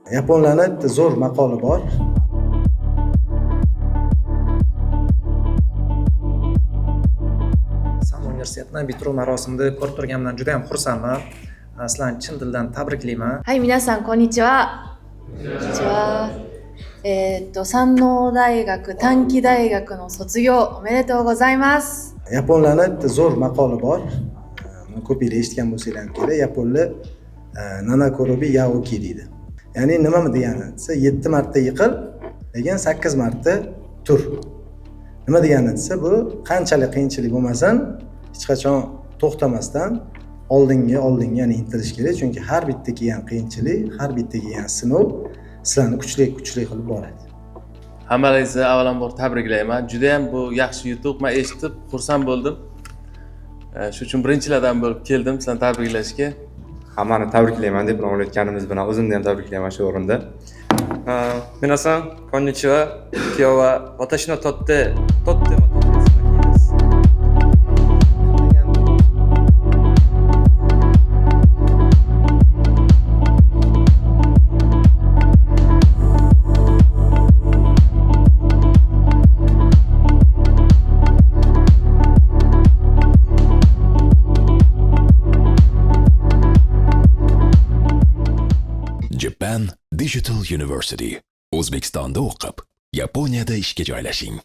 Yaponlarning bitta zo'r maqoli bor. San universitetining bitiruv marosimida ko'rib turganimdan juda ham xursandman. Sizlarni chin dildan tabriklayman. はい、皆さんこんにちは。こんにちは。山王大学短期大学の卒業おめでとうございます。 Yaponlarning bitta zo'r maqoli bor. Ko'pinglar eshitgan bo'lsanglar ham kerak. Yaponlar Nanakorobi Yaoki deydi. Ya'ni nima degani? 7 marta yiqil, lekin 8 marta tur. Nima degani desa, bu qanchalik qiyinchilik bo'lmasin, hech qachon to'xtamasdan oldinga ya'ni intilish kerak. Chunki har bitta kelgan qiyinchilik, har bitta kelgan sinov sizlarni kuchli qilib boradi. Hammalaringizni avvalambor tabriklayman. Juda ham bu yaxshi yutuq. Men eshitib xursand bo'ldim. Shu uchun birinchilardan bo'lib keldim sizlarni tabriklashga. Hammani tabriklayman deb o'ylayotganimiz bilan o'zimni ham tabriklayman shu o'rinda. Minasan, konnichiwa. Kyo wa watashi no totte tottemo toketsu no hi desu. Japan Digital University. O'zbekistonda o'qib, Yaponiyada ishga joylashing.